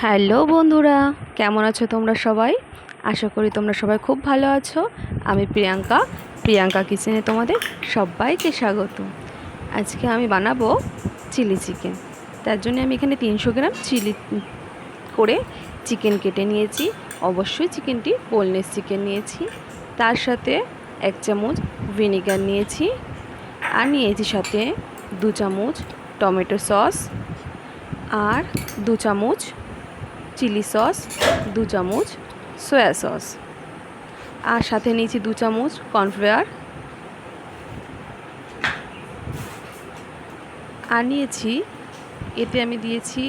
Hello বন্ধুরা, কেমন আছো তোমরা সবাই? আশা করি তোমরা সবাই খুব ভালো আছো। আমি প্রিয়াঙ্কা কিচেনে তোমাদের সবাইকে স্বাগত। আজকে আমি বানাবো চিলি চিকেন। তার জন্য আমি এখানে 300 গ্রাম চিলি করে চিকেন কেটে নিয়েছি। অবশ্যই চিকেনটি বোনলেস চিকেন নিয়েছি। তার সাথে 1 চামচ ভিনিগার নিয়েছি, আর নিয়েছি সাথে 2 চামচ টমেটো সস, আর 2 চামচ চিলি সস, 2 চামচ সয়া সস, আর সাথে নিয়েছি 2 চামচ কর্নফ্লাওয়ার, আর নিয়েছি এতে আমি দিয়েছি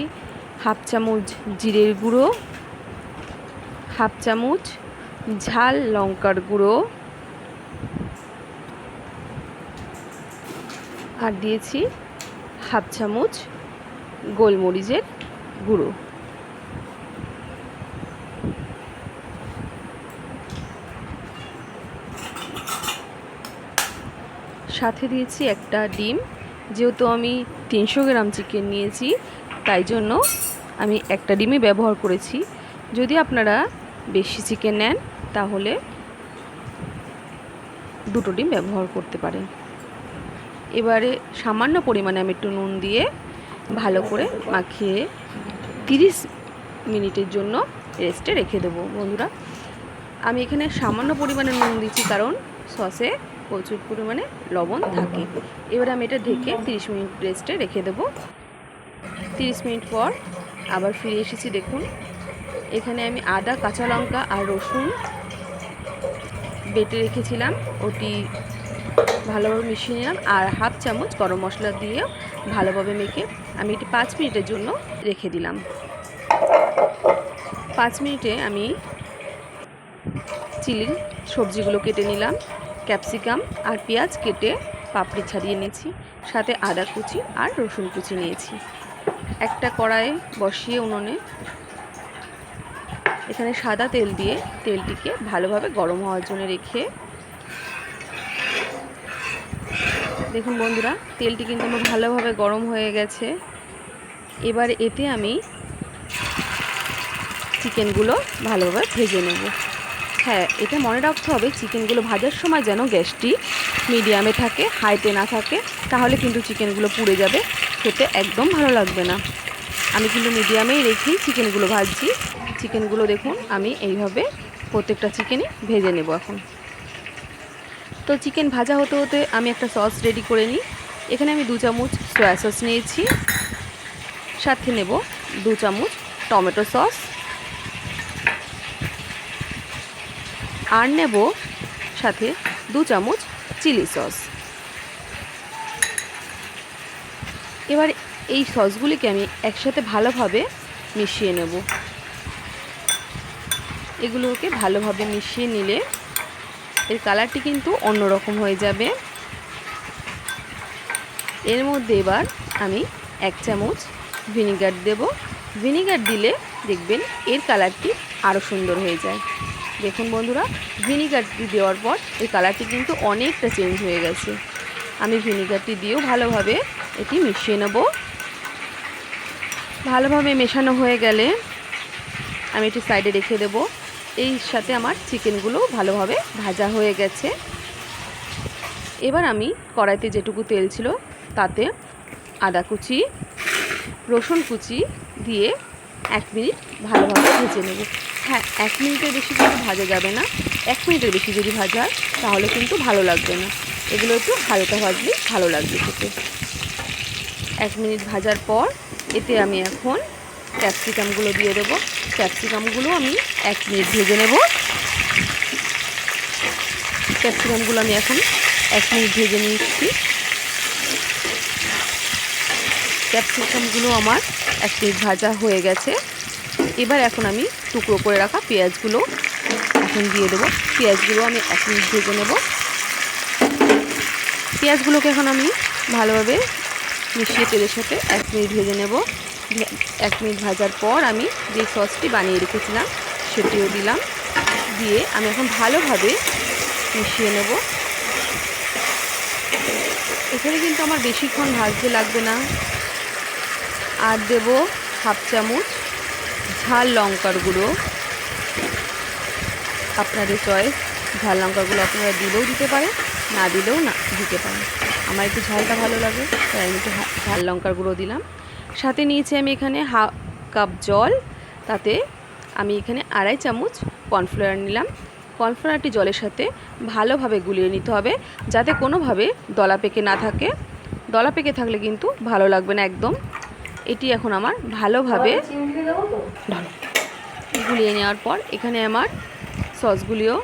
1/2 চামচ জিরের গুঁড়ো, 1/2 চামচ ঝাল লঙ্কার গুঁড়ো, আর দিয়েছি 1/2 চামচ গোলমরিচের গুঁড়ো। সাথে দিয়েছি একটা ডিম। যেহেতু আমি 300 গ্রাম চিকেন নিয়েছি, তাই জন্য আমি একটা ডিমই ব্যবহার করেছি। যদি আপনারা বেশি চিকেন নেন তাহলে 2টো ডিম ব্যবহার করতে পারেন। এবারে সামান্য পরিমাণে আমি একটু নুন দিয়ে ভালো করে মাখিয়ে 30 মিনিটের জন্য রেস্টে রেখে দেবো। বন্ধুরা, আমি এখানে সামান্য পরিমাণে নুন দিচ্ছি কারণ সসে প্রচুর পরিমাণে লবণ থাকে। এবার আমি এটা ঢেকে 30 মিনিট রেস্টে রেখে দেবো। 30 মিনিট পর আবার ফিরে এসেছি। দেখুন, এখানে আমি আদা, কাঁচা লঙ্কা আর রসুন বেটে রেখেছিলাম, ওটি ভালোভাবে মিশিয়ে নিলাম, আর 1/2 চামচ গরম মশলা দিয়ে ভালোভাবে মেখে আমি এটি 5 মিনিটের জন্য রেখে দিলাম। 5 মিনিটে আমি চিলির সবজিগুলো কেটে নিলাম। ক্যাপসিকাম আর পেঁয়াজ কেটে পাপড়ি ছাড়িয়ে নিয়েছি, সাথে আদা কুচি আর রসুন কুচি নিয়েছি। একটা কড়াই বসিয়ে উনুনে এখানে সাদা তেল দিয়ে তেলটিকে ভালোভাবে গরম হওয়ার জন্য রেখে, দেখুন বন্ধুরা, তেলটি কিন্তু আমার ভালোভাবে গরম হয়ে গেছে। এবার এতে আমি চিকেনগুলো ভালোভাবে ভেজে নেব। হ্যাঁ, এটা মনে রাখতে হবে চিকেনগুলো ভাজার সময় যেন গ্যাসটি মিডিয়ামে থাকে, হাইতে না থাকে, তাহলে কিন্তু চিকেনগুলো পুড়ে যাবে, খেতে একদম ভালো লাগবে না। আমি কিন্তু মিডিয়ামেই রেখেই চিকেনগুলো ভাজছি। চিকেনগুলো দেখুন, আমি এইভাবে প্রত্যেকটা চিকেনই ভেজে নেব এখন। তো চিকেন ভাজা হতে হতে আমি একটা সস রেডি করে নিই। এখানে আমি 2 চামচ সয়া সস নিয়েছি, সাথে নেব 2 চামচ টমেটো সস, আর নেব সাথে 2 চামচ চিলি সস। এবার এই সসগুলিকে আমি একসাথে ভালোভাবে মিশিয়ে নেব। এগুলোকে ভালোভাবে মিশিয়ে নিলে এর কালারটি কিন্তু অন্যরকম হয়ে যাবে। এর মধ্যে এবার আমি 1 চামচ ভিনিগার দেব। ভিনিগার দিলে দেখবেন এর কালারটি আরও সুন্দর হয়ে যায়। দেখুন বন্ধুরা, ভিনিগারটি দেওয়ার পর এই কালারটি কিন্তু অনেকটা চেঞ্জ হয়ে গেছে। আমি ভিনিগারটি দিয়েও ভালোভাবে এটি মিশিয়ে নেব। ভালোভাবে মেশানো হয়ে গেলে আমি এটি সাইডে রেখে দেব। এই সাথে আমার চিকেনগুলো ভালোভাবে ভাজা হয়ে গেছে। এবার আমি কড়াইতে যেটুকু তেল ছিল তাতে আদা কুচি, রসুন কুচি দিয়ে 1 মিনিট ভালোভাবে ভেজে নেব। হ্যাঁ, 1 মিনিটের বেশি কিন্তু ভাজা যাবে না। 1 মিনিটের বেশি যদি ভাজা হয় তাহলে কিন্তু ভালো লাগবে না। এগুলো একটু হালকা ভাজলে ভালো লাগবে খেতে। 1 মিনিট ভাজার পর এতে আমি এখন ক্যাপসিকামগুলো দিয়ে দেবো। ক্যাপসিকামগুলো আমি 1 মিনিট ভেজে নেব। ক্যাপসিকামগুলো আমি এখন 1 মিনিট ভেজে নিচ্ছি। ক্যাপসিকামগুলো আমার 1 মিনিট ভাজা হয়ে গেছে। এবার এখন আমি টুকরো করে রাখা পেঁয়াজগুলো এখন দিয়ে দেবো। পেঁয়াজগুলো আমি 1 মিনিট ভেজে নেব। পেঁয়াজগুলোকে এখন আমি ভালোভাবে মিশিয়ে তেলের সাথে 1 মিনিট ভেজে নেব। 1 মিনিট ভাজার পর আমি যে সসটি বানিয়ে রেখেছিলাম সেটিও দিলাম। দিয়ে আমি এখন ভালোভাবে মিশিয়ে নেব। এখানে কিন্তু আমার বেশিক্ষণ ভাজতে লাগবে না। আর দেব 1/2 চামচ ঝাল লঙ্কার গুঁড়ো, আপনাদের চয়েস। ঝাল লঙ্কার গুঁড়ো আপনারা দিলেও দিতে পারেন, না দিলেও না দিতে পারেন। আমার একটু ঝালটা ভালো লাগে তাই আমি একটু ঝাল লঙ্কার গুঁড়ো দিলাম। সাথে নিয়েছি আমি এখানে হাফ কাপ জল, তাতে আমি এখানে 2.5 চামচ কর্নফ্লাওয়ার নিলাম। কর্নফ্লাওয়ারটি জলের সাথে ভালোভাবে গুলিয়ে নিতে হবে, যাতে কোনোভাবে দলা পেকে না থাকে। দলা পেকে থাকলে কিন্তু ভালো লাগবে না একদম। এটি এখন আমার ভালোভাবে গুলিয়ে নেওয়ার পর এখানে আমার সসগুলিও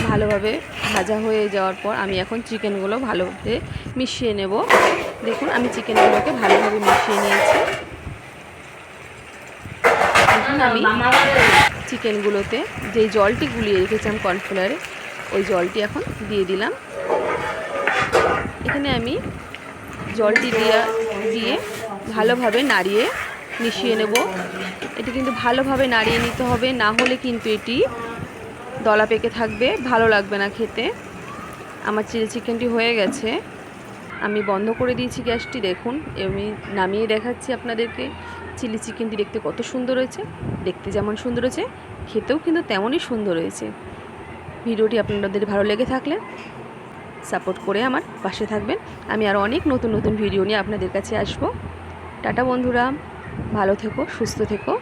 ভালোভাবে ভাজা হয়ে যাওয়ার পর আমি এখন চিকেনগুলো ভালোভাবে মিশিয়ে নেব। দেখুন আমি চিকেনগুলোকে ভালোভাবে মিশিয়ে নিয়েছি। এখন আমি চিকেনগুলোতে যে জলটি গুলিয়ে রেখেছিলাম কর্নফ্লাওয়ারে, ওই জলটি এখন দিয়ে দিলাম। এখানে আমি জলটি দিয়ে ভালোভাবে নাড়িয়ে মিশিয়ে নেব। এটি কিন্তু ভালোভাবে নাড়িয়ে নিতে হবে, না হলে কিন্তু এটি দলা পেকে থাকবে, ভালো লাগবে না খেতে। আমার চিলি চিকেনটি হয়ে গেছে, আমি বন্ধ করে দিয়েছি গ্যাসটি। দেখুন আমি নামিয়ে দেখাচ্ছি আপনাদেরকে। চিলি চিকেনটি দেখতে কত সুন্দর হয়েছে, দেখতে যেমন সুন্দর হয়েছে খেতেও কিন্তু তেমনই সুন্দর হয়েছে। ভিডিওটি আপনাদের ভালো লেগে থাকলে সাপোর্ট করে আমার পাশে থাকবেন। আমি আরও অনেক নতুন নতুন ভিডিও নিয়ে আপনাদের কাছে আসবো। টাটা বন্ধুরা, ভালো থেকো, সুস্থ থেকো।